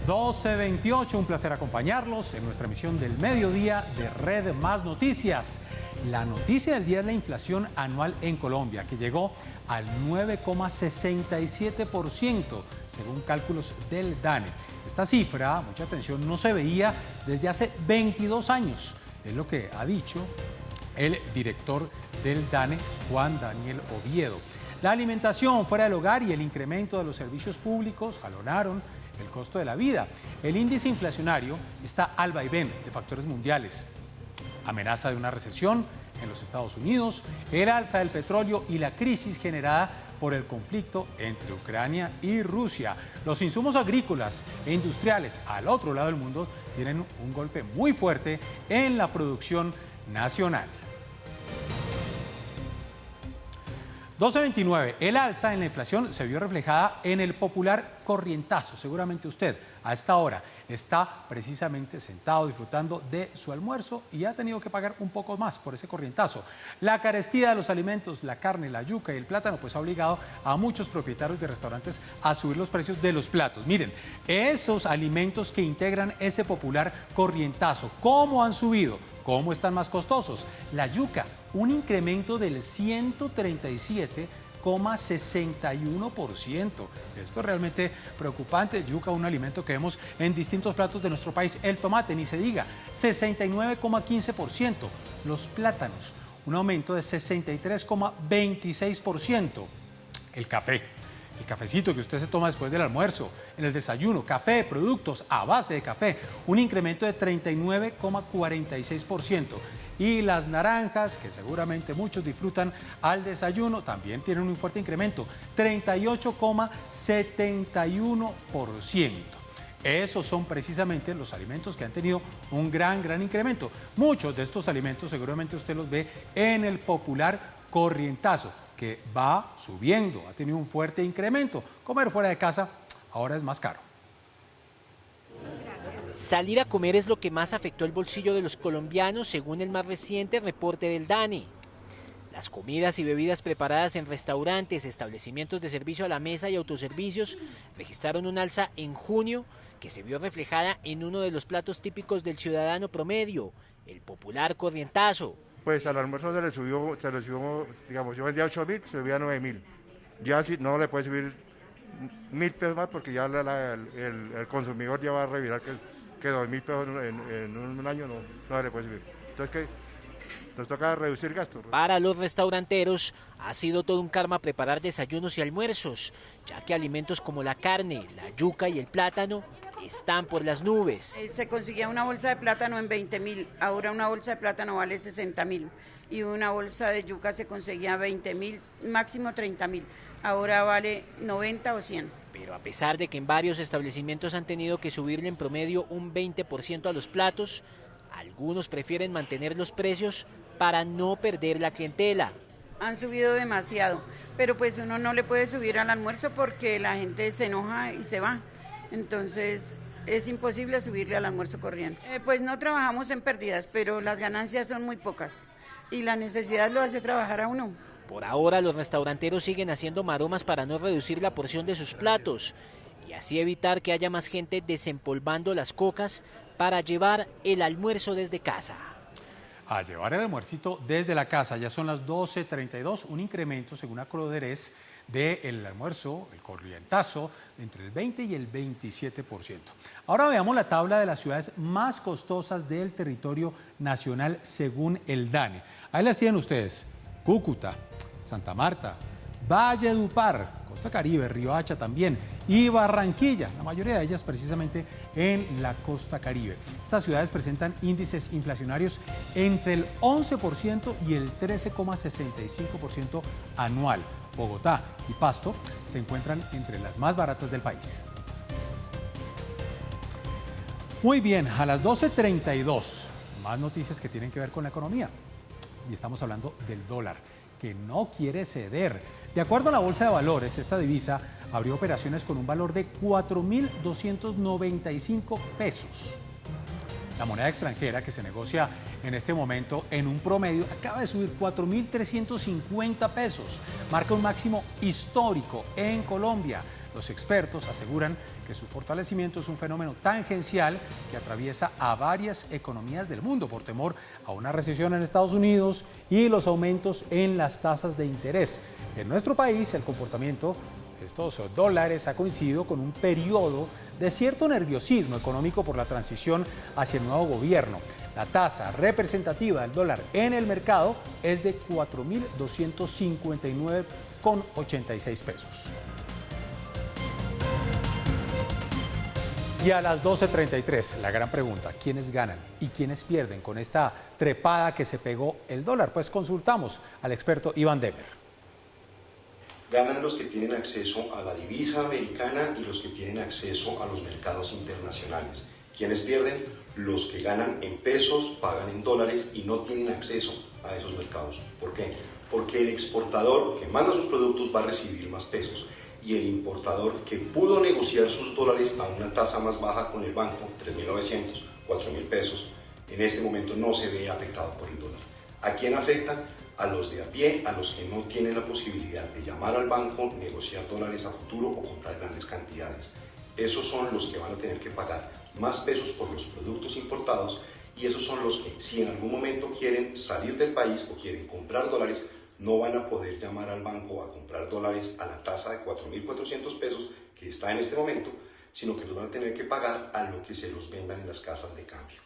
12:28, un placer acompañarlos en nuestra emisión del mediodía de Red Más Noticias. La noticia del día es la inflación anual en Colombia, que llegó al 9,67%, según cálculos del DANE. Esta cifra, mucha atención, no se veía desde hace 22 años, es lo que ha dicho el director del DANE, Juan Daniel Oviedo. La alimentación fuera del hogar y el incremento de los servicios públicos jalonaron el costo de la vida. El índice inflacionario está al vaivén de factores mundiales. Amenaza de una recesión en los Estados Unidos, el alza del petróleo y la crisis generada por el conflicto entre Ucrania y Rusia. Los insumos agrícolas e industriales al otro lado del mundo tienen un golpe muy fuerte en la producción nacional. 12:29. El alza en la inflación se vio reflejada en el popular corrientazo. Seguramente usted a esta hora está precisamente sentado disfrutando de su almuerzo y ha tenido que pagar un poco más por ese corrientazo. La carestía de los alimentos, la carne, la yuca y el plátano, pues ha obligado a muchos propietarios de restaurantes a subir los precios de los platos. Miren, esos alimentos que integran ese popular corrientazo, ¿cómo han subido? ¿Cómo están más costosos? La yuca, un incremento del 137,61%. Esto es realmente preocupante. Yuca, un alimento que vemos en distintos platos de nuestro país. El tomate, ni se diga, 69,15%. Los plátanos, un aumento de 63,26%. El café. El cafecito que usted se toma después del almuerzo, en el desayuno, café, productos a base de café, un incremento de 39,46%. Y las naranjas, que seguramente muchos disfrutan al desayuno, también tienen un fuerte incremento, 38,71%. Esos son precisamente los alimentos que han tenido un gran incremento. Muchos de estos alimentos seguramente usted los ve en el popular corrientazo, que va subiendo, ha tenido un fuerte incremento. Comer fuera de casa ahora es más caro. Salir a comer es lo que más afectó el bolsillo de los colombianos, según el más reciente reporte del DANE. Las comidas y bebidas preparadas en restaurantes, establecimientos de servicio a la mesa y autoservicios registraron un alza en junio que se vio reflejada en uno de los platos típicos del ciudadano promedio, el popular corrientazo. Pues al almuerzo se le subió, digamos, yo vendía 8.000, se subía a 9.000. Ya si no le puede subir 1.000 pesos más porque ya el consumidor ya va a revisar que 2.000 pesos en un año no le puede subir. Entonces, ¿qué? Nos toca reducir gastos. Para los restauranteros ha sido todo un karma preparar desayunos y almuerzos, ya que alimentos como la carne, la yuca y el plátano están por las nubes. Se conseguía una bolsa de plátano en 20.000, ahora una bolsa de plátano vale 60.000 y una bolsa de yuca se conseguía 20.000, máximo 30.000, ahora vale 90 o 100. Pero a pesar de que en varios establecimientos han tenido que subirle en promedio un 20% a los platos, algunos prefieren mantener los precios para no perder la clientela. Han subido demasiado, pero pues uno no le puede subir al almuerzo porque la gente se enoja y se va. Entonces es imposible subirle al almuerzo corriente. Pues no trabajamos en pérdidas, pero las ganancias son muy pocas y la necesidad lo hace trabajar a uno. Por ahora los restauranteros siguen haciendo maromas para no reducir la porción de sus platos y así evitar que haya más gente desempolvando las cocas para llevar el almuerzo desde casa. A llevar el almuercito desde la casa, ya son las 12:32, un incremento según Acroderez del almuerzo, el corrientazo, entre el 20 y el 27%. Ahora veamos la tabla de las ciudades más costosas del territorio nacional según el DANE. Ahí las tienen ustedes: Cúcuta, Santa Marta, Valledupar, Costa Caribe, Riohacha también, y Barranquilla, la mayoría de ellas precisamente en la Costa Caribe. Estas ciudades presentan índices inflacionarios entre el 11% y el 13,65% anual. Bogotá y Pasto se encuentran entre las más baratas del país. Muy bien, a las 12:32, más noticias que tienen que ver con la economía. Y estamos hablando del dólar, que no quiere ceder. De acuerdo a la Bolsa de Valores, esta divisa abrió operaciones con un valor de 4.295 pesos. La moneda extranjera que se negocia en este momento en un promedio acaba de subir 4.350 pesos. Marca un máximo histórico en Colombia. Los expertos aseguran que su fortalecimiento es un fenómeno tangencial que atraviesa a varias economías del mundo por temor a una recesión en Estados Unidos y los aumentos en las tasas de interés. En nuestro país, el comportamiento de estos dólares ha coincidido con un periodo de cierto nerviosismo económico por la transición hacia el nuevo gobierno. La tasa representativa del dólar en el mercado es de 4.259,86 pesos. Y a las 12:33, la gran pregunta, ¿quiénes ganan y quiénes pierden con esta trepada que se pegó el dólar? Pues consultamos al experto Iván Demer. Ganan los que tienen acceso a la divisa americana y los que tienen acceso a los mercados internacionales. ¿Quiénes pierden? Los que ganan en pesos, pagan en dólares y no tienen acceso a esos mercados. ¿Por qué? Porque el exportador que manda sus productos va a recibir más pesos y el importador que pudo negociar sus dólares a una tasa más baja con el banco, 3.900, 4.000 pesos, en este momento no se ve afectado por el dólar. ¿A quién afecta? A los de a pie, a los que no tienen la posibilidad de llamar al banco, negociar dólares a futuro o comprar grandes cantidades. Esos son los que van a tener que pagar más pesos por los productos importados y esos son los que, si en algún momento quieren salir del país o quieren comprar dólares, no van a poder llamar al banco a comprar dólares a la tasa de 4.400 pesos que está en este momento, sino que los van a tener que pagar a lo que se los vendan en las casas de cambio.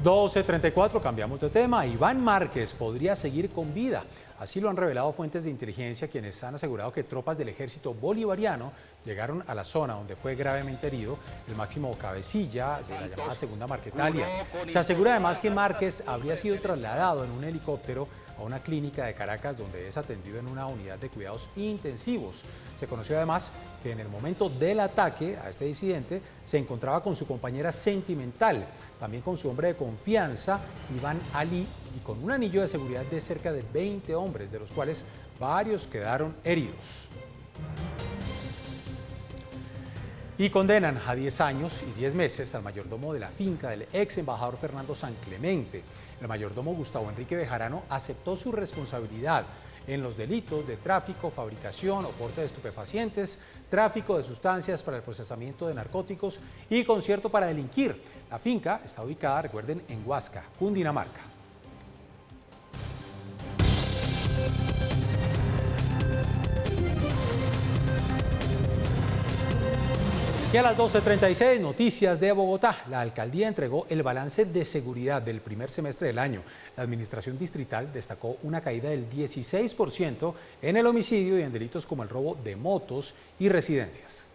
12:34, cambiamos de tema. Iván Márquez podría seguir con vida. Así lo han revelado fuentes de inteligencia, quienes han asegurado que tropas del ejército bolivariano llegaron a la zona donde fue gravemente herido el máximo cabecilla de la llamada Segunda Marquetalia. Se asegura además que Márquez habría sido trasladado en un helicóptero a una clínica de Caracas donde es atendido en una unidad de cuidados intensivos. Se conoció además que en el momento del ataque a este disidente se encontraba con su compañera sentimental, también con su hombre de confianza, Iván Ali, y con un anillo de seguridad de cerca de 20 hombres, de los cuales varios quedaron heridos. Y condenan a 10 años y 10 meses al mayordomo de la finca del ex embajador Fernando San Clemente. El mayordomo Gustavo Enrique Bejarano aceptó su responsabilidad en los delitos de tráfico, fabricación o porte de estupefacientes, tráfico de sustancias para el procesamiento de narcóticos y concierto para delinquir. La finca está ubicada, recuerden, en Huasca, Cundinamarca. Y a las 12:36, noticias de Bogotá. La alcaldía entregó el balance de seguridad del primer semestre del año. La administración distrital destacó una caída del 16% en el homicidio y en delitos como el robo de motos y residencias.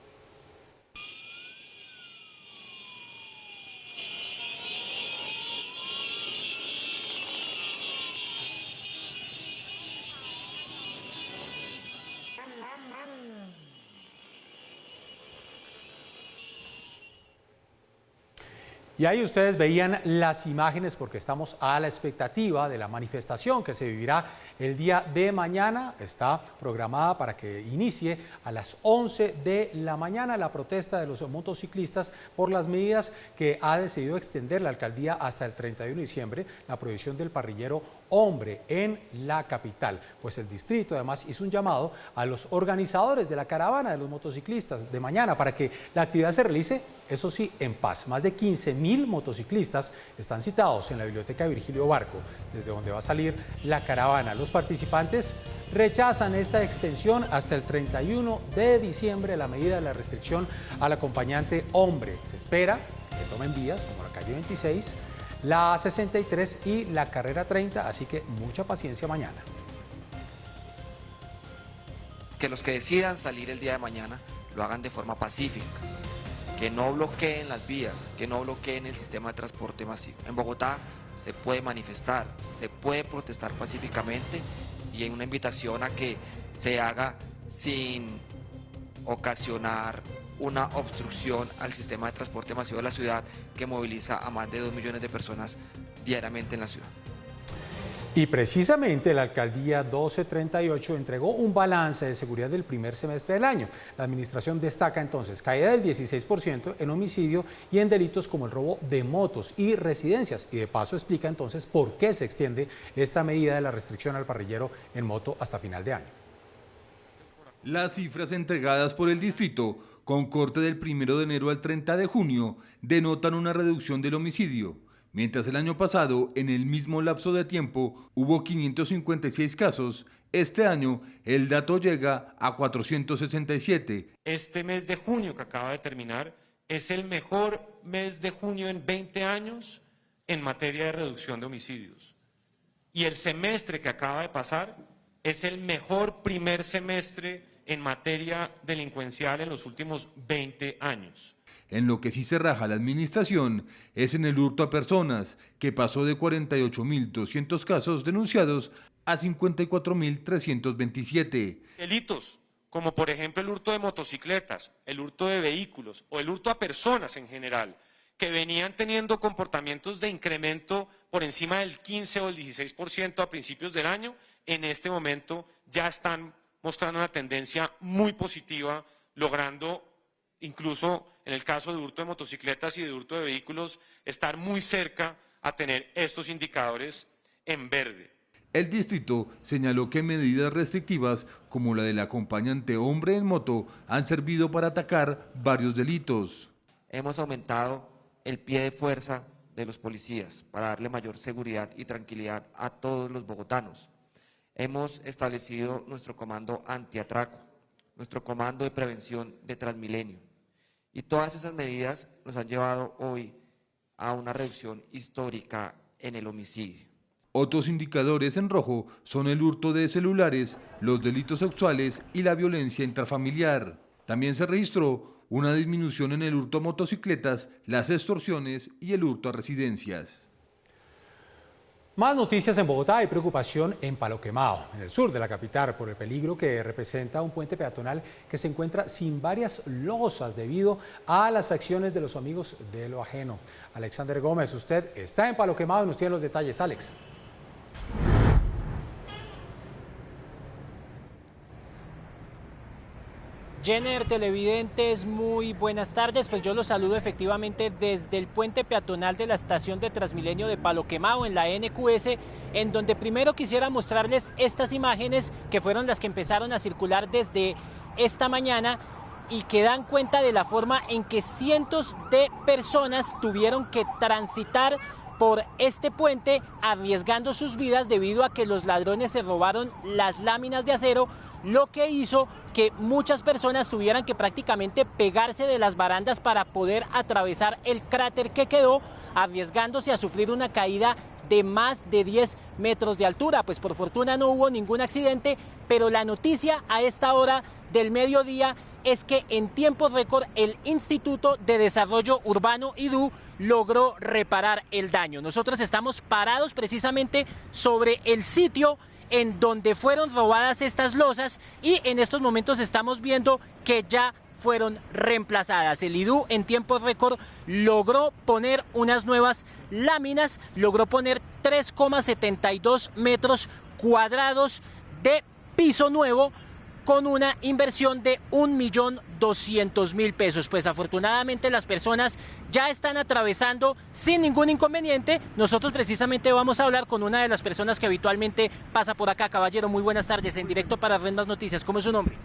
Y ahí ustedes veían las imágenes porque estamos a la expectativa de la manifestación que se vivirá el día de mañana. Está programada para que inicie a las 11 de la mañana la protesta de los motociclistas por las medidas que ha decidido extender la alcaldía hasta el 31 de diciembre, la prohibición del parrillero hombre en la capital. Pues el distrito además hizo un llamado a los organizadores de la caravana de los motociclistas de mañana para que la actividad se realice, eso sí, en paz. Más de 15.000 motociclistas están citados en la biblioteca Virgilio Barco, desde donde va a salir la caravana. Los participantes rechazan esta extensión hasta el 31 de diciembre, la medida de la restricción al acompañante hombre. Se espera que tomen vías como la calle 26, la 63 y la carrera 30, así que mucha paciencia mañana. Que los que decidan salir el día de mañana lo hagan de forma pacífica, que no bloqueen las vías, que no bloqueen el sistema de transporte masivo. En Bogotá se puede manifestar, se puede protestar pacíficamente y hay una invitación a que se haga sin ocasionar una obstrucción al sistema de transporte masivo de la ciudad que moviliza a más de 2 millones de personas diariamente en la ciudad. Y precisamente la alcaldía 1238 entregó un balance de seguridad del primer semestre del año. La administración destaca entonces caída del 16% en homicidio y en delitos como el robo de motos y residencias. Y de paso explica entonces por qué se extiende esta medida de la restricción al parrillero en moto hasta final de año. Las cifras entregadas por el distrito, con corte del 1 de enero al 30 de junio, denotan una reducción del homicidio. Mientras el año pasado, en el mismo lapso de tiempo, hubo 556 casos, este año el dato llega a 467. Este mes de junio que acaba de terminar es el mejor mes de junio en 20 años en materia de reducción de homicidios. Y el semestre que acaba de pasar es el mejor primer semestre en materia delincuencial en los últimos 20 años. En lo que sí se raja la administración es en el hurto a personas, que pasó de 48.200 casos denunciados a 54.327. Delitos, como por ejemplo el hurto de motocicletas, el hurto de vehículos o el hurto a personas en general, que venían teniendo comportamientos de incremento por encima del 15 o el 16% a principios del año, en este momento ya están mostrando una tendencia muy positiva, logrando incluso en el caso de hurto de motocicletas y de hurto de vehículos, estar muy cerca a tener estos indicadores en verde. El distrito señaló que medidas restrictivas como la del acompañante hombre en moto han servido para atacar varios delitos. Hemos aumentado el pie de fuerza de los policías para darle mayor seguridad y tranquilidad a todos los bogotanos. Hemos establecido nuestro comando antiatraco, nuestro comando de prevención de Transmilenio. Y todas esas medidas nos han llevado hoy a una reducción histórica en el homicidio. Otros indicadores en rojo son el hurto de celulares, los delitos sexuales y la violencia intrafamiliar. También se registró una disminución en el hurto a motocicletas, las extorsiones y el hurto a residencias. Más noticias en Bogotá. Hay preocupación en Palo Quemado, en el sur de la capital, por el peligro que representa un puente peatonal que se encuentra sin varias losas debido a las acciones de los amigos de lo ajeno. Alexander Gómez, usted está en Palo Quemado y nos tiene los detalles. Alex. Jenner, televidentes, muy buenas tardes. Pues yo los saludo efectivamente desde el puente peatonal de la estación de Transmilenio de Palo Quemado en la NQS, en donde primero quisiera mostrarles estas imágenes que fueron las que empezaron a circular desde esta mañana y que dan cuenta de la forma en que cientos de personas tuvieron que transitar por este puente arriesgando sus vidas debido a que los ladrones se robaron las láminas de acero, lo que hizo que muchas personas tuvieran que prácticamente pegarse de las barandas para poder atravesar el cráter que quedó, arriesgándose a sufrir una caída de más de 10 metros de altura. Pues por fortuna no hubo ningún accidente, pero la noticia a esta hora del mediodía es que en tiempo récord el Instituto de Desarrollo Urbano IDU logró reparar el daño. Nosotros estamos parados precisamente sobre el sitio en donde fueron robadas estas losas y en estos momentos estamos viendo que ya fueron reemplazadas. El IDU en tiempo récord logró poner unas nuevas láminas, logró poner 3,72 metros cuadrados de piso nuevo con una inversión de 1.200.000 pesos. Pues afortunadamente las personas ya están atravesando sin ningún inconveniente. Nosotros precisamente vamos a hablar con una de las personas que habitualmente pasa por acá. Caballero, muy buenas tardes, en directo para Red Más Noticias. ¿Cómo es su nombre?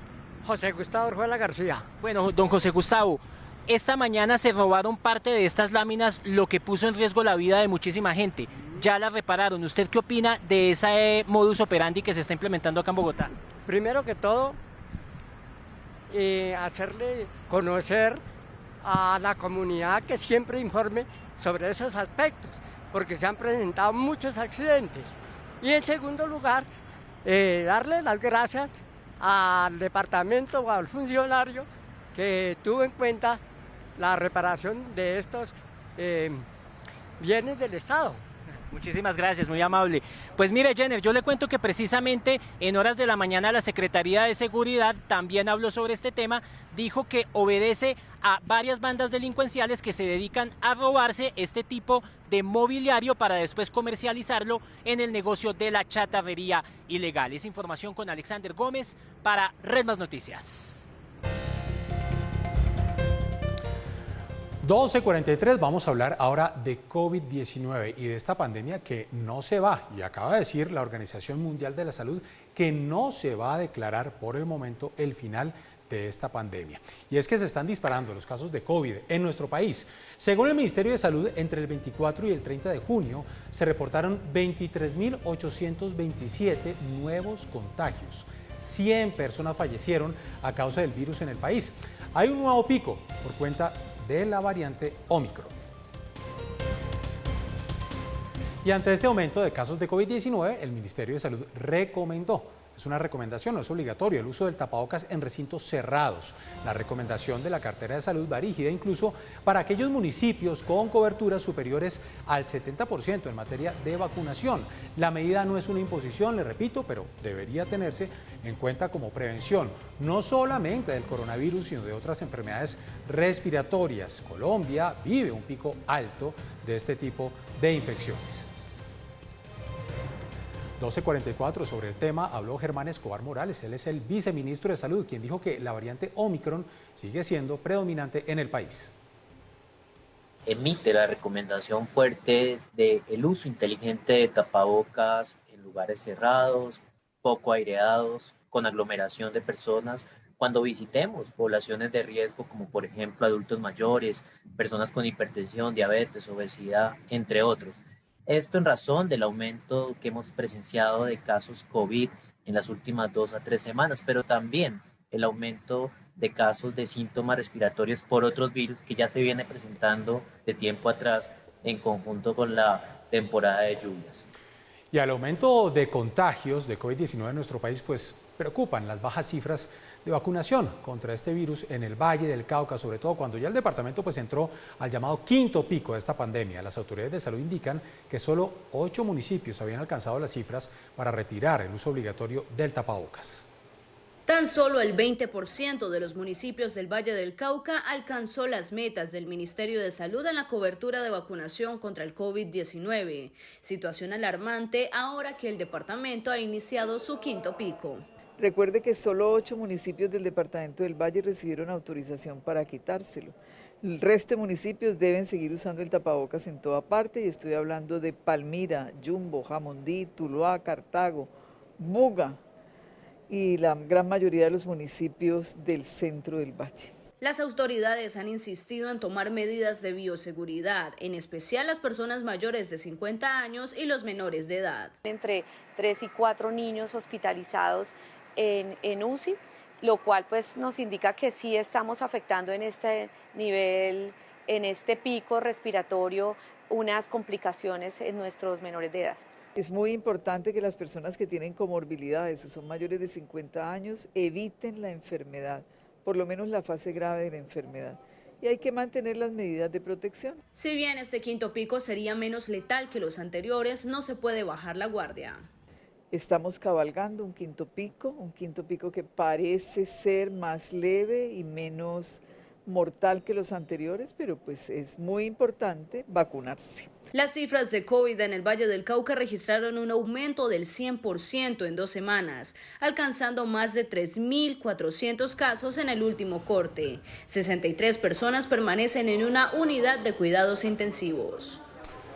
José Gustavo Orjuela García. Bueno, don José Gustavo, esta mañana se robaron parte de estas láminas, lo que puso en riesgo la vida de muchísima gente. Ya la repararon. ¿Usted qué opina de ese modus operandi que se está implementando acá en Bogotá? Primero que todo, hacerle conocer a la comunidad que siempre informe sobre esos aspectos, porque se han presentado muchos accidentes. Y en segundo lugar, darle las gracias al departamento o al funcionario que tuvo en cuenta la reparación de estos bienes del Estado. Muchísimas gracias, muy amable. Pues mire, Jenner, yo le cuento que precisamente en horas de la mañana la Secretaría de Seguridad también habló sobre este tema, dijo que obedece a varias bandas delincuenciales que se dedican a robarse este tipo de mobiliario para después comercializarlo en el negocio de la chatarrería ilegal. Es información con Alexander Gómez para Red Más Noticias. 12:43, vamos a hablar ahora de COVID-19 y de esta pandemia que no se va. Y acaba de decir la Organización Mundial de la Salud que no se va a declarar por el momento el final de esta pandemia. Y es que se están disparando los casos de COVID en nuestro país. Según el Ministerio de Salud, entre el 24 y el 30 de junio se reportaron 23.827 nuevos contagios. 100 personas fallecieron a causa del virus en el país. Hay un nuevo pico por cuenta de la variante Ómicron. Y ante este aumento de casos de COVID-19, el Ministerio de Salud recomendó, es una recomendación, no es obligatorio, el uso del tapabocas en recintos cerrados. La recomendación de la cartera de salud va dirigida incluso para aquellos municipios con coberturas superiores al 70% en materia de vacunación. La medida no es una imposición, le repito, pero debería tenerse en cuenta como prevención, no solamente del coronavirus, sino de otras enfermedades respiratorias. Colombia vive un pico alto de este tipo de infecciones. 12:44 sobre el tema habló Germán Escobar Morales, él es el viceministro de Salud, quien dijo que la variante Ómicron sigue siendo predominante en el país. Emite la recomendación fuerte del uso inteligente de tapabocas en lugares cerrados, poco aireados, con aglomeración de personas, cuando visitemos poblaciones de riesgo como por ejemplo adultos mayores, personas con hipertensión, diabetes, obesidad, entre otros. Esto en razón del aumento que hemos presenciado de casos COVID en las últimas 2 a 3 semanas, pero también el aumento de casos de síntomas respiratorios por otros virus que ya se viene presentando de tiempo atrás en conjunto con la temporada de lluvias. Y al aumento de contagios de COVID-19 en nuestro país, pues preocupan las bajas cifras de vacunación contra este virus en el Valle del Cauca, sobre todo cuando ya el departamento pues entró al llamado quinto pico de esta pandemia. Las autoridades de salud indican que solo 8 municipios habían alcanzado las cifras para retirar el uso obligatorio del tapabocas. Tan solo el 20% de los municipios del Valle del Cauca alcanzó las metas del Ministerio de Salud en la cobertura de vacunación contra el COVID-19. Situación alarmante ahora que el departamento ha iniciado su quinto pico. Recuerde que solo 8 municipios del departamento del Valle recibieron autorización para quitárselo. El resto de municipios deben seguir usando el tapabocas en toda parte y estoy hablando de Palmira, Yumbo, Jamundí, Tuluá, Cartago, Buga y la gran mayoría de los municipios del centro del Valle. Las autoridades han insistido en tomar medidas de bioseguridad, en especial las personas mayores de 50 años y los menores de edad. Entre 3 y 4 niños hospitalizados en UCI, lo cual pues nos indica que sí estamos afectando en este nivel, en este pico respiratorio, unas complicaciones en nuestros menores de edad. Es muy importante que las personas que tienen comorbilidades o son mayores de 50 años eviten la enfermedad, por lo menos la fase grave de la enfermedad. Y hay que mantener las medidas de protección. Si bien este quinto pico sería menos letal que los anteriores, no se puede bajar la guardia. Estamos cabalgando un quinto pico que parece ser más leve y menos mortal que los anteriores, pero pues es muy importante vacunarse. Las cifras de COVID en el Valle del Cauca registraron un aumento del 100% en 2 semanas, alcanzando más de 3.400 casos en el último corte. 63 personas permanecen en una unidad de cuidados intensivos.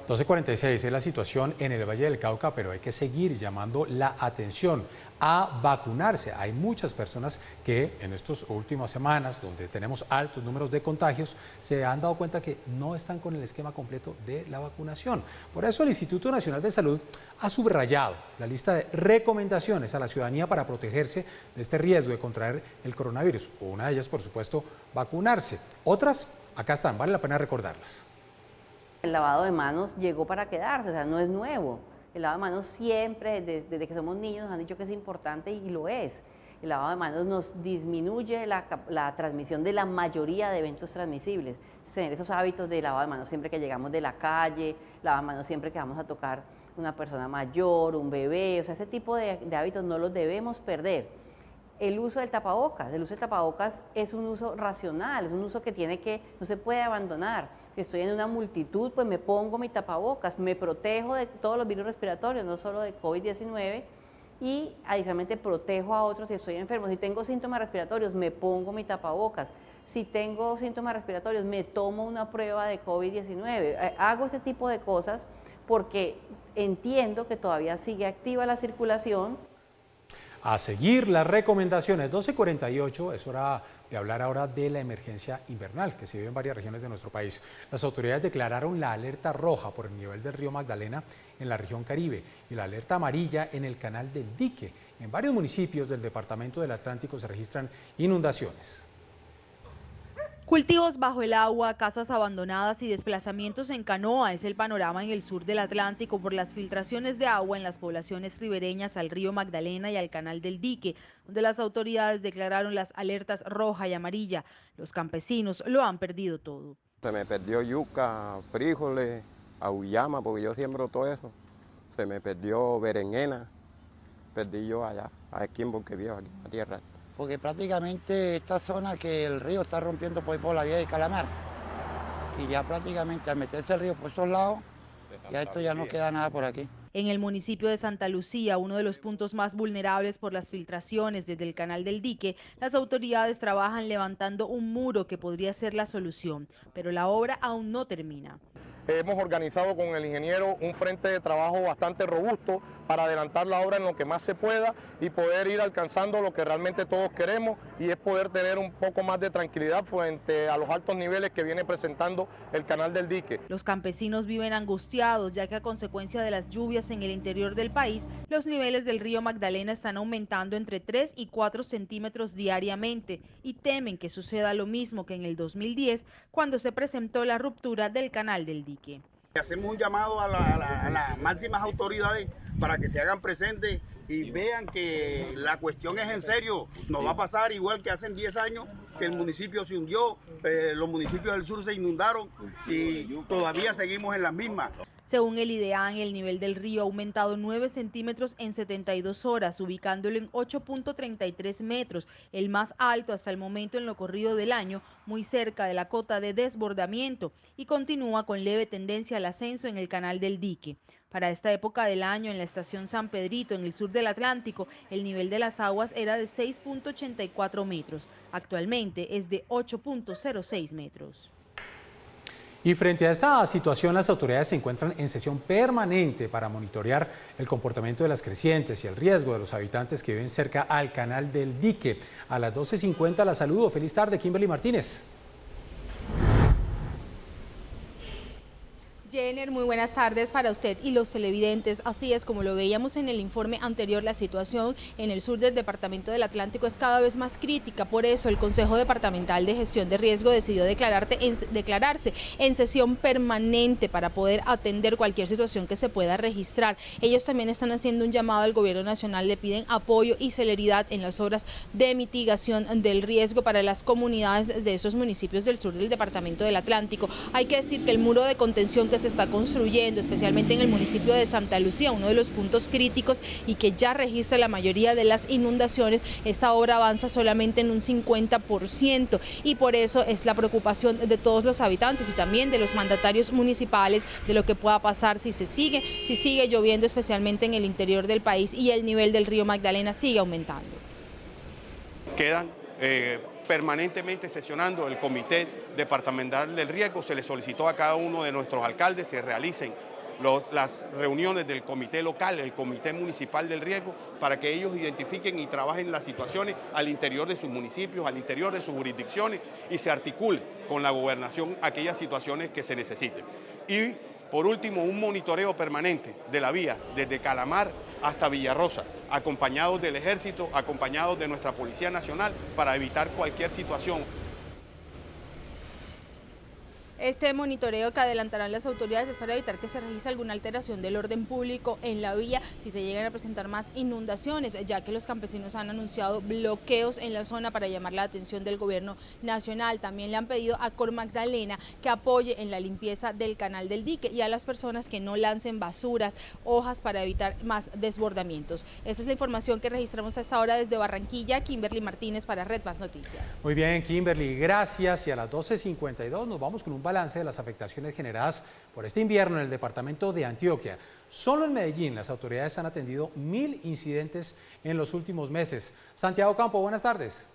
12:46 es la situación en el Valle del Cauca, pero hay que seguir llamando la atención a vacunarse. Hay muchas personas que en estas últimas semanas, donde tenemos altos números de contagios, se han dado cuenta que no están con el esquema completo de la vacunación. Por eso el Instituto Nacional de Salud ha subrayado la lista de recomendaciones a la ciudadanía para protegerse de este riesgo de contraer el coronavirus. Una de ellas, por supuesto, vacunarse. Otras, acá están, vale la pena recordarlas. El lavado de manos llegó para quedarse, o sea, no es nuevo. El lavado de manos siempre, desde que somos niños, nos han dicho que es importante y lo es. El lavado de manos nos disminuye la transmisión de la mayoría de eventos transmisibles. Tener esos hábitos de lavado de manos siempre que llegamos de la calle, lavado de manos siempre que vamos a tocar una persona mayor, un bebé, o sea, ese tipo de hábitos no los debemos perder. El uso del tapabocas es un uso racional, es un uso que no se puede abandonar. Si estoy en una multitud, pues me pongo mi tapabocas, me protejo de todos los virus respiratorios, no solo de COVID-19, y adicionalmente protejo a otros si estoy enfermo. Si tengo síntomas respiratorios, me pongo mi tapabocas. Si tengo síntomas respiratorios, me tomo una prueba de COVID-19. Hago ese tipo de cosas porque entiendo que todavía sigue activa la circulación. a seguir las recomendaciones. 12:48, es hora de hablar ahora de la emergencia invernal que se vive en varias regiones de nuestro país. Las autoridades declararon la alerta roja por el nivel del río Magdalena en la región Caribe y la alerta amarilla en el canal del Dique. En varios municipios del departamento del Atlántico se registran inundaciones. Cultivos bajo el agua, casas abandonadas y desplazamientos en canoa es el panorama en el sur del Atlántico por las filtraciones de agua en las poblaciones ribereñas al río Magdalena y al canal del Dique, donde las autoridades declararon las alertas roja y amarilla. Los campesinos lo han perdido todo. Se me perdió yuca, frijoles, auyama, porque yo siembro todo eso. Se me perdió berenjena, perdí yo allá, aquí en Bosqueviejo, aquí en la tierra. Porque prácticamente esta zona que el río está rompiendo por la vía de Calamar, y ya prácticamente al meterse el río por esos lados, ya esto ya no queda nada por aquí. En el municipio de Santa Lucía, uno de los puntos más vulnerables por las filtraciones desde el canal del Dique, las autoridades trabajan levantando un muro que podría ser la solución, pero la obra aún no termina. Hemos organizado con el ingeniero un frente de trabajo bastante robusto para adelantar la obra en lo que más se pueda y poder ir alcanzando lo que realmente todos queremos, y es poder tener un poco más de tranquilidad frente a los altos niveles que viene presentando el canal del Dique. Los campesinos viven angustiados ya que a consecuencia de las lluvias en el interior del país, los niveles del río Magdalena están aumentando entre 3 y 4 centímetros diariamente y temen que suceda lo mismo que en el 2010 cuando se presentó la ruptura del canal del Dique. Hacemos un llamado a las máximas autoridades para que se hagan presentes y vean que la cuestión es en serio. Nos va a pasar igual que hace 10 años que el municipio se hundió, los municipios del sur se inundaron y todavía seguimos en las mismas. Según el IDEAN, el nivel del río ha aumentado 9 centímetros en 72 horas, ubicándolo en 8.33 metros, el más alto hasta el momento en lo corrido del año, muy cerca de la cota de desbordamiento, y continúa con leve tendencia al ascenso en el canal del Dique. Para esta época del año, en la estación San Pedrito, en el sur del Atlántico, el nivel de las aguas era de 6.84 metros. Actualmente es de 8.06 metros. Y frente a esta situación, las autoridades se encuentran en sesión permanente para monitorear el comportamiento de las crecientes y el riesgo de los habitantes que viven cerca al canal del Dique. A las 12:50 la saludo. Feliz tarde, Kimberly Martínez. Jenner, muy buenas tardes para usted y los televidentes. Así es, como lo veíamos en el informe anterior, la situación en el sur del departamento del Atlántico es cada vez más crítica. Por eso el Consejo Departamental de Gestión de Riesgo decidió declararse en sesión permanente para poder atender cualquier situación que se pueda registrar. Ellos también están haciendo un llamado al gobierno nacional, le piden apoyo y celeridad en las obras de mitigación del riesgo para las comunidades de esos municipios del sur del departamento del Atlántico. Hay que decir que el muro de contención que se está construyendo, especialmente en el municipio de Santa Lucía, uno de los puntos críticos y que ya registra la mayoría de las inundaciones, esta obra avanza solamente en un 50% y por eso es la preocupación de todos los habitantes y también de los mandatarios municipales de lo que pueda pasar si sigue lloviendo, especialmente en el interior del país, y el nivel del río Magdalena sigue aumentando. Quedan permanentemente sesionando el Comité Departamental del Riesgo. Se le solicitó a cada uno de nuestros alcaldes que realicen las reuniones del comité local, el comité municipal del riesgo, para que ellos identifiquen y trabajen las situaciones al interior de sus municipios, al interior de sus jurisdicciones, y se articule con la gobernación aquellas situaciones que se necesiten. Y por último, un monitoreo permanente de la vía desde Calamar hasta Villarrosa, acompañados del Ejército, acompañados de nuestra Policía Nacional, para evitar cualquier situación. Este monitoreo que adelantarán las autoridades es para evitar que se registre alguna alteración del orden público en la vía si se llegan a presentar más inundaciones, ya que los campesinos han anunciado bloqueos en la zona para llamar la atención del gobierno nacional. También le han pedido a Cor Magdalena que apoye en la limpieza del canal del Dique y a las personas que no lancen basuras, hojas, para evitar más desbordamientos. Esa es la información que registramos a esta hora desde Barranquilla. Kimberly Martínez para Red Más Noticias. Muy bien, Kimberly, gracias. Y a las 12:52 nos vamos con un balance de las afectaciones generadas por este invierno en el departamento de Antioquia. Solo en Medellín las autoridades han atendido 1000 incidentes en los últimos meses. Santiago Campo, buenas tardes.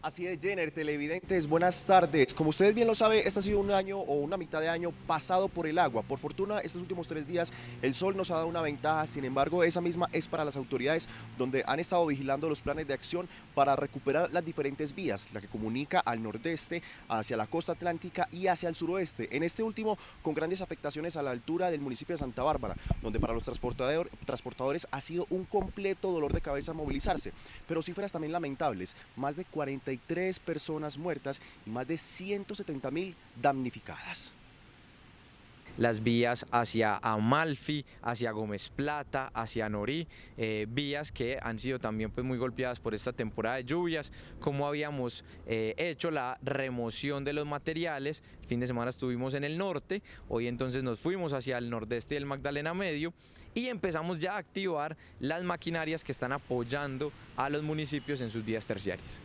Así es, Jenner, televidentes, buenas tardes. Como ustedes bien lo saben, este ha sido un año o una mitad de año pasado por el agua. Por fortuna, estos últimos 3 días el sol nos ha dado una ventaja, sin embargo, esa misma es para las autoridades, donde han estado vigilando los planes de acción para recuperar las diferentes vías, la que comunica al nordeste, hacia la costa atlántica y hacia el suroeste. En este último, con grandes afectaciones a la altura del municipio de Santa Bárbara, donde para los transportadores ha sido un completo dolor de cabeza movilizarse. Pero cifras también lamentables, más de 43 personas muertas y más de 170.000 damnificadas. Las vías hacia Amalfi, hacia Gómez Plata, hacia Norí, vías que han sido también pues muy golpeadas por esta temporada de lluvias. Como habíamos hecho la remoción de los materiales, el fin de semana estuvimos en el norte, hoy entonces nos fuimos hacia el nordeste del Magdalena Medio y empezamos ya a activar las maquinarias que están apoyando a los municipios en sus vías terciarias.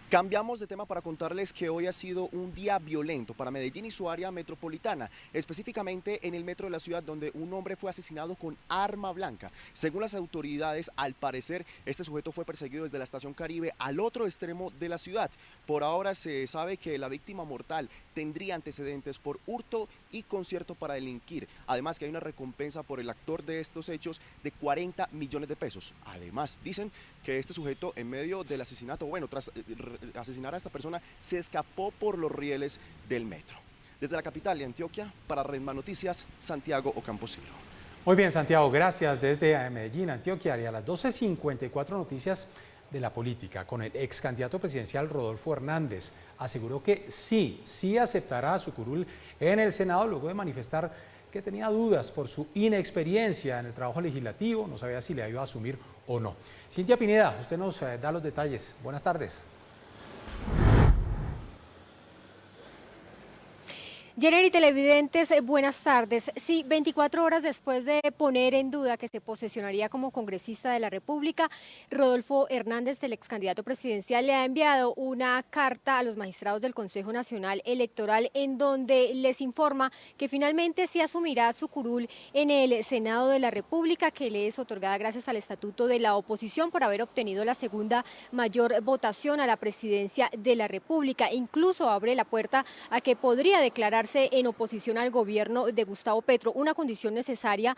Cambiamos de tema para contarles que hoy ha sido un día violento para Medellín y su área metropolitana, específicamente en el metro de la ciudad, donde un hombre fue asesinado con arma blanca. Según las autoridades, al parecer, este sujeto fue perseguido desde la estación Caribe al otro extremo de la ciudad. Por ahora se sabe que la víctima mortal tendría antecedentes por hurto y concierto para delinquir. Además que hay una recompensa por el actor de estos hechos de 40 millones de pesos. Además, dicen que este sujeto, en medio del asesinato, bueno, tras asesinar a esta persona, se escapó por los rieles del metro. Desde la capital de Antioquia, para Redman Noticias, Santiago Ocamposiro. Muy bien, Santiago, gracias. Desde Medellín, Antioquia, y a las 12:54 noticias de la política, con el ex candidato presidencial Rodolfo Hernández. Aseguró que sí aceptará su curul en el Senado, luego de manifestar que tenía dudas por su inexperiencia en el trabajo legislativo, no sabía si le iba a asumir o no. Cintia Pineda, usted nos da los detalles. Buenas tardes. Jenner y televidentes, buenas tardes. Sí, 24 horas después de poner en duda que se posesionaría como congresista de la República, Rodolfo Hernández, el ex candidato presidencial, le ha enviado una carta a los magistrados del Consejo Nacional Electoral en donde les informa que finalmente sí asumirá su curul en el Senado de la República, que le es otorgada gracias al estatuto de la oposición por haber obtenido la segunda mayor votación a la presidencia de la República. Incluso abre la puerta a que podría declararse en oposición al gobierno de Gustavo Petro, una condición necesaria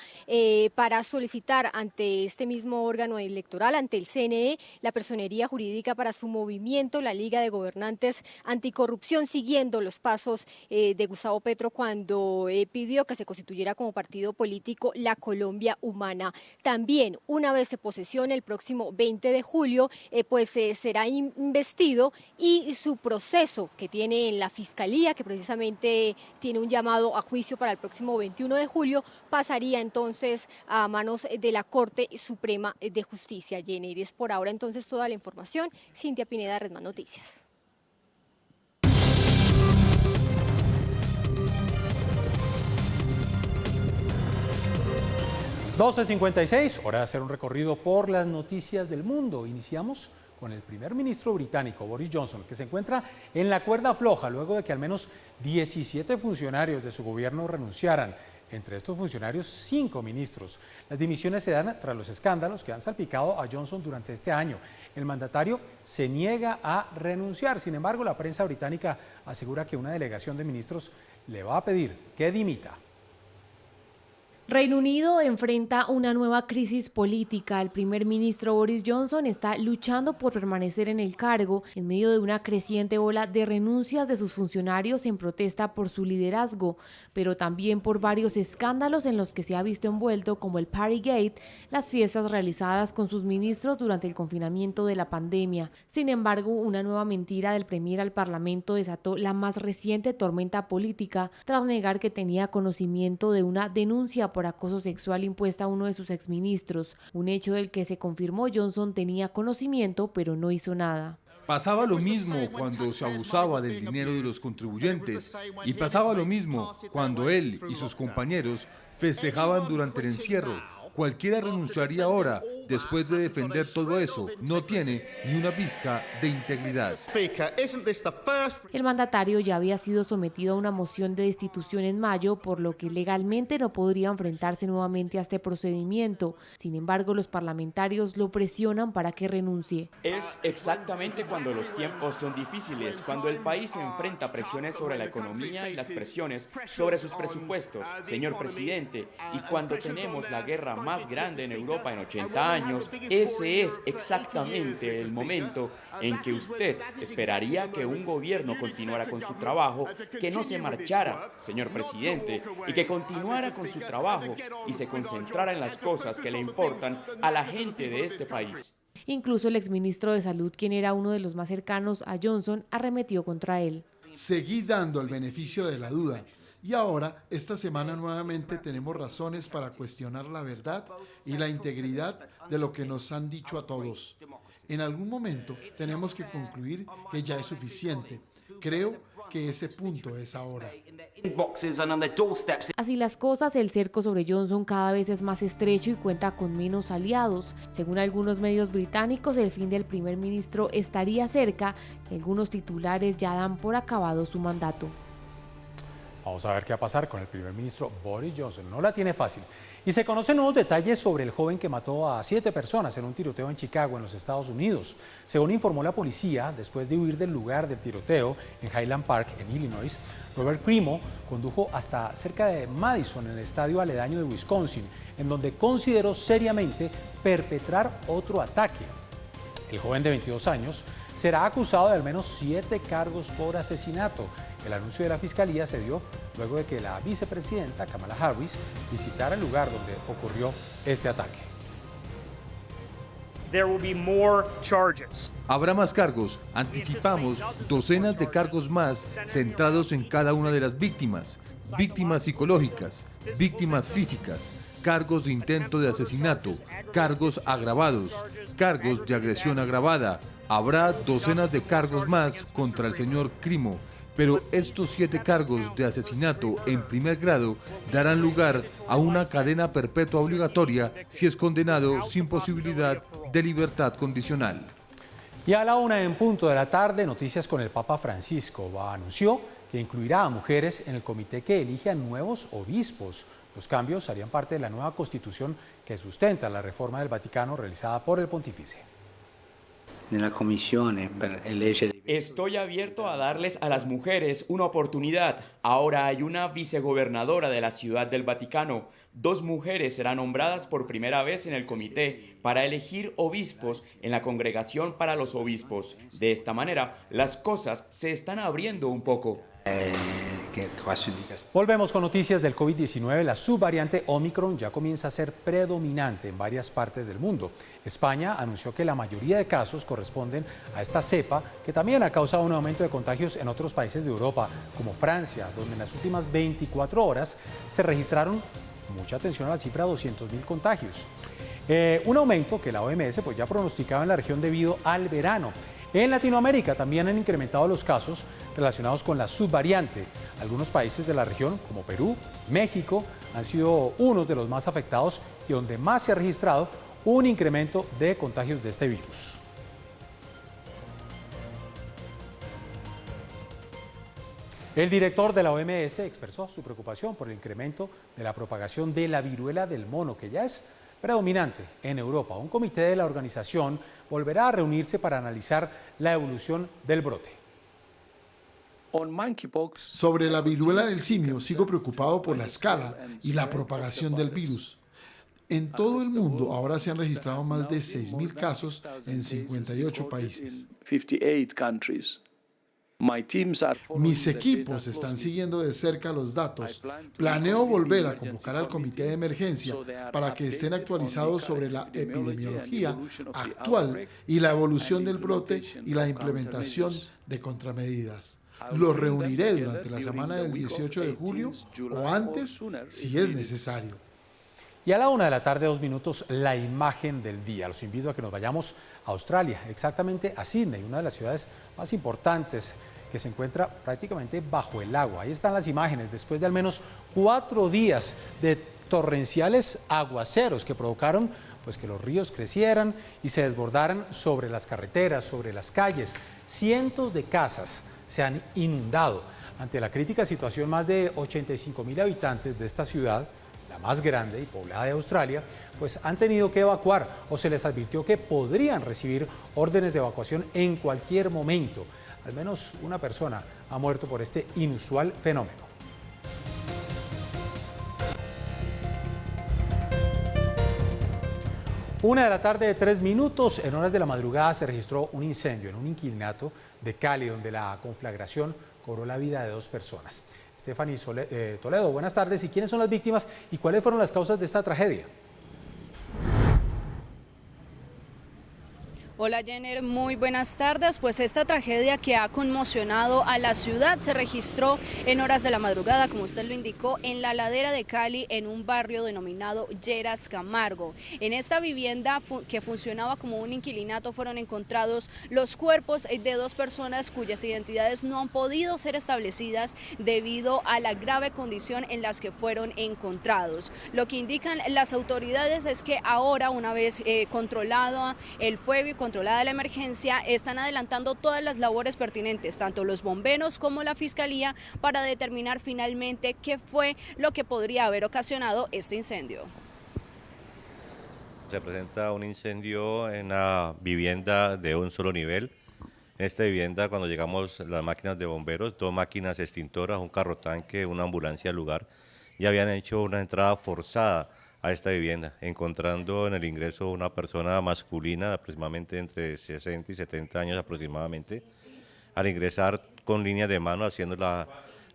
para solicitar ante este mismo órgano electoral, ante el CNE, la personería jurídica para su movimiento, la Liga de Gobernantes Anticorrupción, siguiendo los pasos de Gustavo Petro cuando pidió que se constituyera como partido político la Colombia Humana. También, una vez se posesione el próximo 20 de julio, será investido y su proceso que tiene en la Fiscalía, que precisamente tiene un llamado a juicio para el próximo 21 de julio, pasaría entonces a manos de la Corte Suprema de Justicia. Jenner, es por ahora entonces toda la información. Cintia Pineda, Redman Noticias. (12:56), hora de hacer un recorrido por las noticias del mundo. Iniciamos con el primer ministro británico, Boris Johnson, que se encuentra en la cuerda floja luego de que al menos 17 funcionarios de su gobierno renunciaran. Entre estos funcionarios, 5 ministros. Las dimisiones se dan tras los escándalos que han salpicado a Johnson durante este año. El mandatario se niega a renunciar. Sin embargo, la prensa británica asegura que una delegación de ministros le va a pedir que dimita. Reino Unido enfrenta una nueva crisis política. El primer ministro Boris Johnson está luchando por permanecer en el cargo en medio de una creciente ola de renuncias de sus funcionarios en protesta por su liderazgo, pero también por varios escándalos en los que se ha visto envuelto, como el Partygate, las fiestas realizadas con sus ministros durante el confinamiento de la pandemia. Sin embargo, una nueva mentira del premier al Parlamento desató la más reciente tormenta política tras negar que tenía conocimiento de una denuncia por acoso sexual impuesta a uno de sus exministros, un hecho del que se confirmó Johnson tenía conocimiento pero no hizo nada. Pasaba lo mismo cuando se abusaba del dinero de los contribuyentes y pasaba lo mismo cuando él y sus compañeros festejaban durante el encierro, Cualquiera renunciaría ahora, después de defender todo eso. No tiene ni una pizca de integridad. El mandatario ya había sido sometido a una moción de destitución en mayo, por lo que legalmente no podría enfrentarse nuevamente a este procedimiento. Sin embargo, los parlamentarios lo presionan para que renuncie. Es exactamente cuando los tiempos son difíciles, cuando el país enfrenta presiones sobre la economía y las presiones sobre sus presupuestos, señor presidente, y cuando tenemos la guerra más grande en Europa en 80 años, ese es exactamente el momento en que usted esperaría que un gobierno continuara con su trabajo, que no se marchara, señor presidente, y que continuara con su trabajo y se concentrara en las cosas que le importan a la gente de este país. Incluso el exministro de Salud, quien era uno de los más cercanos a Johnson, arremetió contra él. Seguí dando el beneficio de la duda. Y ahora, esta semana nuevamente tenemos razones para cuestionar la verdad y la integridad de lo que nos han dicho a todos. En algún momento tenemos que concluir que ya es suficiente. Creo que ese punto es ahora. Así las cosas, el cerco sobre Johnson cada vez es más estrecho y cuenta con menos aliados. Según algunos medios británicos, el fin del primer ministro estaría cerca y algunos titulares ya dan por acabado su mandato. Vamos a ver qué va a pasar con el primer ministro Boris Johnson. No la tiene fácil. Y se conocen nuevos detalles sobre el joven que mató a 7 personas en un tiroteo en Chicago, en los Estados Unidos. Según informó la policía, después de huir del lugar del tiroteo en Highland Park, en Illinois, Robert Crimo condujo hasta cerca de Madison, en el estadio aledaño de Wisconsin, en donde consideró seriamente perpetrar otro ataque. El joven de 22 años será acusado de al menos 7 cargos por asesinato. El anuncio de la fiscalía se dio luego de que la vicepresidenta Kamala Harris visitara el lugar donde ocurrió este ataque. Habrá más cargos. Anticipamos docenas de cargos más centrados en cada una de las víctimas. Víctimas psicológicas, víctimas físicas, cargos de intento de asesinato, cargos agravados, cargos de agresión agravada. Habrá docenas de cargos más contra el señor Crimo, pero estos 7 cargos de asesinato en primer grado darán lugar a una cadena perpetua obligatoria si es condenado sin posibilidad de libertad condicional. Y a la 1 en punto de la tarde, noticias con el Papa Francisco. Anunció que incluirá a mujeres en el comité que elige a nuevos obispos. Los cambios harían parte de la nueva constitución que sustenta la reforma del Vaticano realizada por el pontífice. Estoy abierto a darles a las mujeres una oportunidad. Ahora hay una vicegobernadora de la Ciudad del Vaticano. 2 mujeres serán nombradas por primera vez en el comité para elegir obispos en la Congregación para los Obispos. De esta manera, las cosas se están abriendo un poco. Volvemos con noticias del COVID-19. La subvariante Omicron ya comienza a ser predominante en varias partes del mundo. España anunció que la mayoría de casos corresponden a esta cepa, que también ha causado un aumento de contagios en otros países de Europa, como Francia, donde en las últimas 24 horas se registraron, mucha atención a la cifra, 200.000 contagios. Un aumento que la OMS ya pronosticaba en la región debido al verano. En Latinoamérica también han incrementado los casos relacionados con la subvariante. Algunos países de la región, como Perú, México, han sido unos de los más afectados y donde más se ha registrado un incremento de contagios de este virus. El director de la OMS expresó su preocupación por el incremento de la propagación de la viruela del mono, que ya es predominante en Europa. Un comité de la organización volverá a reunirse para analizar la evolución del brote. Sobre la viruela del simio, sigo preocupado por la escala y la propagación del virus. En todo el mundo ahora se han registrado más de 6.000 casos en 58 países. Mis equipos están siguiendo de cerca los datos. Planeo volver a convocar al comité de emergencia para que estén actualizados sobre la epidemiología actual y la evolución del brote y la implementación de contramedidas. Los reuniré durante la semana del 18 de julio o antes, si es necesario. Y a la 1 de la tarde, 2 minutos, la imagen del día. Los invito a que nos vayamos a Australia, exactamente a Sydney, una de las ciudades más importantes que se encuentra prácticamente bajo el agua. Ahí están las imágenes, después de al menos 4 días de torrenciales aguaceros que provocaron pues, que los ríos crecieran y se desbordaran sobre las carreteras, sobre las calles. Cientos de casas se han inundado. Ante la crítica situación, más de 85.000 habitantes de esta ciudad, la más grande y poblada de Australia, pues han tenido que evacuar o se les advirtió que podrían recibir órdenes de evacuación en cualquier momento. Al menos una persona ha muerto por este inusual fenómeno. Una de la tarde de 3 minutos, en horas de la madrugada se registró un incendio en un inquilinato de Cali, donde la conflagración cobró la vida de 2 personas. Stephanie Toledo, buenas tardes. ¿Y quiénes son las víctimas y cuáles fueron las causas de esta tragedia? Hola Jenner, muy buenas tardes. Pues esta tragedia que ha conmocionado a la ciudad se registró en horas de la madrugada, como usted lo indicó, en la ladera de Cali, en un barrio denominado Lleras Camargo. En esta vivienda que funcionaba como un inquilinato fueron encontrados los cuerpos de 2 personas cuyas identidades no han podido ser establecidas debido a la grave condición en las que fueron encontrados. Lo que indican las autoridades es que ahora, una vez controlado el fuego y controlada la emergencia, están adelantando todas las labores pertinentes, tanto los bomberos como la fiscalía, para determinar finalmente qué fue lo que podría haber ocasionado este incendio. Se presenta un incendio en una vivienda de un solo nivel. En esta vivienda, cuando llegamos las máquinas de bomberos, 2 máquinas extintoras, un carro tanque, una ambulancia al lugar, y habían hecho una entrada forzada a esta vivienda, encontrando en el ingreso una persona masculina aproximadamente entre 60 y 70 años aproximadamente. Al ingresar con líneas de mano haciendo la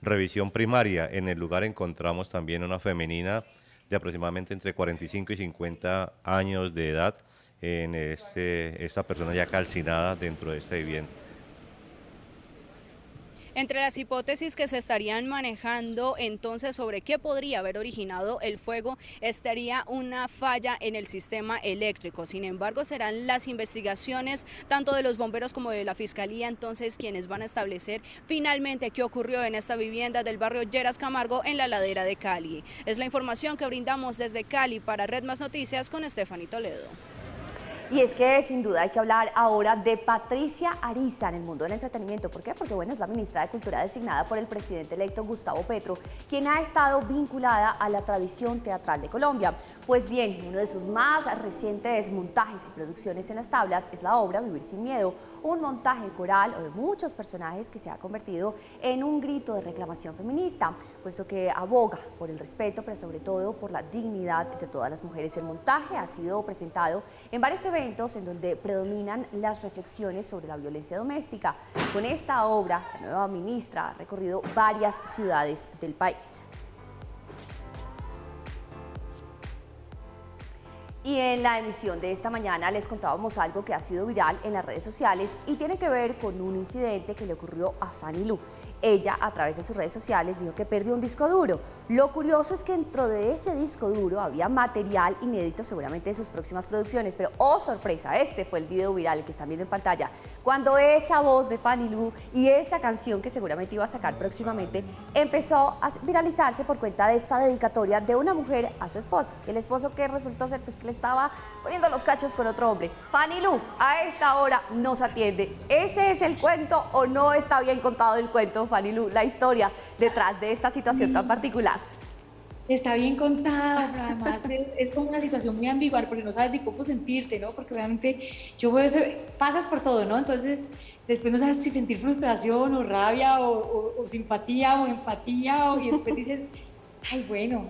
revisión primaria, en el lugar encontramos también una femenina de aproximadamente entre 45 y 50 años de edad, en esta persona ya calcinada dentro de esta vivienda. Entre las hipótesis que se estarían manejando entonces sobre qué podría haber originado el fuego estaría una falla en el sistema eléctrico. Sin embargo, serán las investigaciones tanto de los bomberos como de la fiscalía entonces quienes van a establecer finalmente qué ocurrió en esta vivienda del barrio Lleras Camargo en la ladera de Cali. Es la información que brindamos desde Cali para Red Más Noticias con Stephanie Toledo. Y es que sin duda hay que hablar ahora de Patricia Ariza en el mundo del entretenimiento. ¿Por qué? Porque bueno, es la ministra de Cultura designada por el presidente electo Gustavo Petro, quien ha estado vinculada a la tradición teatral de Colombia. Pues bien, uno de sus más recientes montajes y producciones en las tablas es la obra Vivir sin Miedo, un montaje coral o de muchos personajes que se ha convertido en un grito de reclamación feminista, puesto que aboga por el respeto, pero sobre todo por la dignidad de todas las mujeres. El montaje ha sido presentado en varios eventos en donde predominan las reflexiones sobre la violencia doméstica. Con esta obra, la nueva ministra ha recorrido varias ciudades del país. Y en la emisión de esta mañana les contábamos algo que ha sido viral en las redes sociales y tiene que ver con un incidente que le ocurrió a Fanny Lu. Ella, a través de sus redes sociales, dijo que perdió un disco duro. Lo curioso es que dentro de ese disco duro había material inédito seguramente de sus próximas producciones, pero ¡oh sorpresa! Este fue el video viral que están viendo en pantalla, cuando esa voz de Fanny Lu y esa canción que seguramente iba a sacar próximamente empezó a viralizarse por cuenta de esta dedicatoria de una mujer a su esposo. El esposo que resultó ser pues que le estaba poniendo los cachos con otro hombre. Fanny Lu a esta hora nos atiende. ¿Ese es el cuento o no está bien contado el cuento, Fanny Lu, la historia detrás de esta situación tan particular? Está bien contado, pero además es como una situación muy ambigua porque no sabes ni cómo sentirte, ¿no? Porque obviamente pasas por todo, ¿no? Entonces después no sabes si sentir frustración o rabia o simpatía o empatía y después dices, ay, bueno,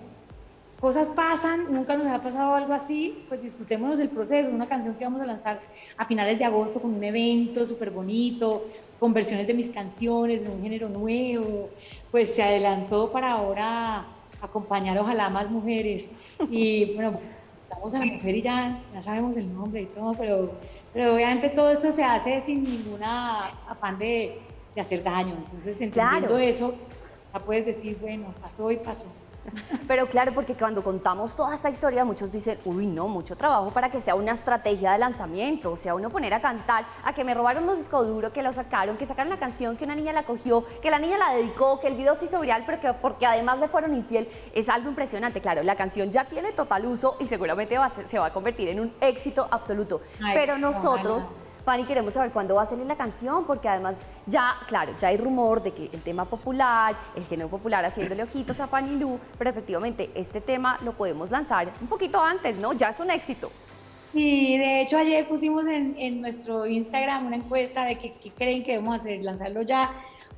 cosas pasan, nunca nos ha pasado algo así, pues disfrutémonos del proceso. Una canción que vamos a lanzar a finales de agosto con un evento súper bonito, con versiones de mis canciones, de un género nuevo, pues se adelantó para ahora acompañar ojalá más mujeres. Y bueno, buscamos a la mujer y ya sabemos el nombre y todo, pero obviamente todo esto se hace sin ninguna afán de hacer daño. Entonces, entendiendo eso, ya puedes decir, bueno, pasó y pasó. Pero claro, porque cuando contamos toda esta historia, muchos dicen, uy, no, mucho trabajo para que sea una estrategia de lanzamiento, o sea, uno poner a cantar, a que me robaron los discos duros, que lo sacaron, que sacaron la canción, que una niña la cogió, que la niña la dedicó, que el video se hizo viral, pero que porque además le fueron infiel, es algo impresionante. Claro, la canción ya tiene total uso y seguramente se va a convertir en un éxito absoluto. Ay, pero nosotros... ojalá. Fanny, queremos saber cuándo va a salir la canción, porque además ya, claro, ya hay rumor de que el tema popular, el género popular haciéndole ojitos a Fanny Lu, pero efectivamente este tema lo podemos lanzar un poquito antes, ¿no? Ya es un éxito. Y de hecho ayer pusimos en nuestro Instagram una encuesta de qué creen que debemos hacer, lanzarlo ya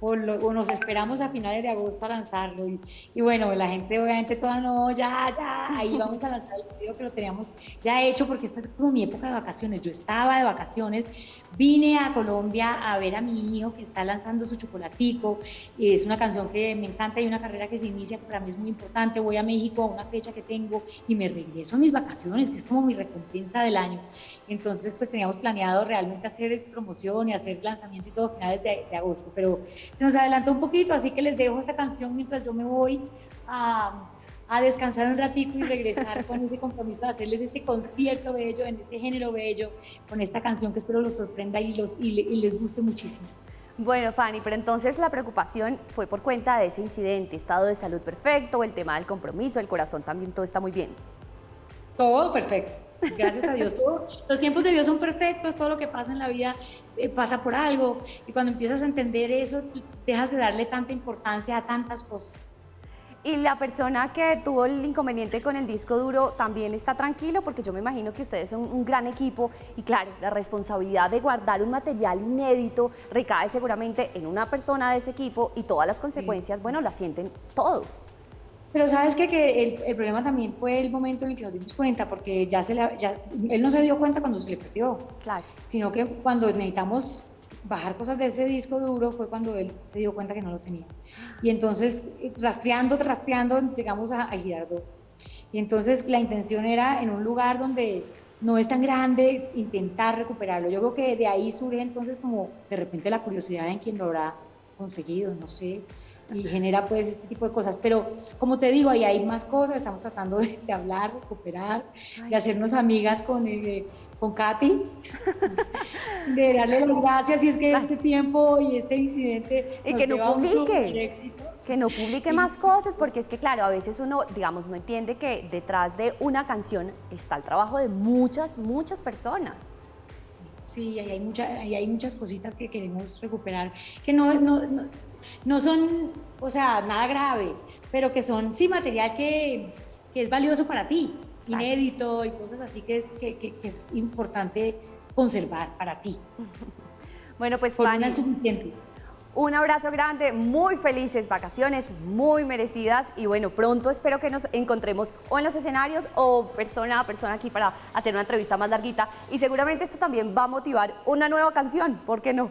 o nos esperamos a finales de agosto a lanzarlo. Y bueno, la gente obviamente toda no, ya, ahí vamos a lanzar el video que lo teníamos ya hecho, porque esta es como mi época de vacaciones. Yo estaba de vacaciones, vine a Colombia a ver a mi hijo que está lanzando su chocolatico, y es una canción que me encanta y una carrera que se inicia, que para mí es muy importante. Voy a México a una fecha que tengo y me regreso a mis vacaciones, que es como mi recompensa del año. Entonces pues teníamos planeado realmente hacer promoción y hacer lanzamiento y todo a finales de agosto, pero se nos adelantó un poquito, así que les dejo esta canción mientras yo me voy a descansar un ratito y regresar con ese compromiso de hacerles este concierto bello, en este género bello, con esta canción que espero los sorprenda y les guste muchísimo. Bueno, Fanny, pero entonces la preocupación fue por cuenta de ese incidente, estado de salud perfecto, el tema del compromiso, el corazón también, todo está muy bien. Todo perfecto. Gracias a Dios, los tiempos de Dios son perfectos, todo lo que pasa en la vida pasa por algo, y cuando empiezas a entender eso, dejas de darle tanta importancia a tantas cosas. Y la persona que tuvo el inconveniente con el disco duro también está tranquilo, porque yo me imagino que ustedes son un gran equipo y claro, la responsabilidad de guardar un material inédito recae seguramente en una persona de ese equipo y todas las consecuencias, bueno, las sienten todos. Pero sabes que el problema también fue el momento en el que nos dimos cuenta, porque él no se dio cuenta cuando se le perdió, claro, sino que cuando necesitamos bajar cosas de ese disco duro fue cuando él se dio cuenta que no lo tenía. Y entonces, rastreando, llegamos a Girardot. Y entonces la intención era en un lugar donde no es tan grande intentar recuperarlo. Yo creo que de ahí surge entonces como de repente la curiosidad en quién lo habrá conseguido, no sé, y genera pues este tipo de cosas. Pero como te digo, ahí hay más cosas, estamos tratando de hablar, recuperar, de hacernos amigas con Katy, de darle las gracias, y es que este tiempo y este incidente y nos que no lleva a un publique, éxito. que no publique más cosas, porque es que claro, a veces uno, digamos, no entiende que detrás de una canción está el trabajo de muchas personas. Sí, ahí hay muchas cositas que queremos recuperar, que no son, o sea, nada grave, pero que son, sí, material que es valioso para ti, claro, inédito y cosas así que es importante conservar para ti. Bueno, pues Fanny, es suficiente. Un abrazo grande, muy felices vacaciones, muy merecidas, y bueno, pronto espero que nos encontremos o en los escenarios o persona a persona aquí para hacer una entrevista más larguita, y seguramente esto también va a motivar una nueva canción, ¿por qué no?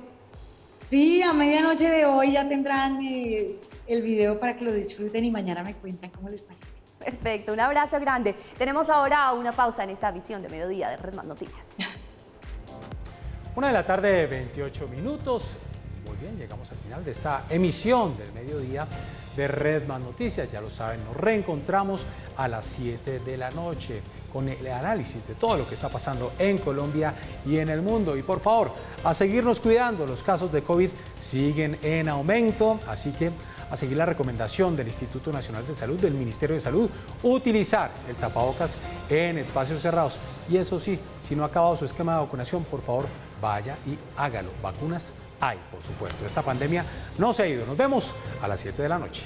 Sí, a medianoche de hoy ya tendrán el video para que lo disfruten y mañana me cuentan cómo les parece. Perfecto, un abrazo grande. Tenemos ahora una pausa en esta visión de mediodía de Red Más Noticias. 1:28 p.m. Muy bien, llegamos al final de esta emisión del mediodía de Red Más Noticias. Ya lo saben, nos reencontramos a las 7 de la noche con el análisis de todo lo que está pasando en Colombia y en el mundo. Y por favor, a seguirnos cuidando, los casos de COVID siguen en aumento, así que a seguir la recomendación del Instituto Nacional de Salud, del Ministerio de Salud, utilizar el tapabocas en espacios cerrados. Y eso sí, si no ha acabado su esquema de vacunación, por favor, vaya y hágalo. Vacunas hay, por supuesto. Esta pandemia no se ha ido. Nos vemos a las 7 de la noche.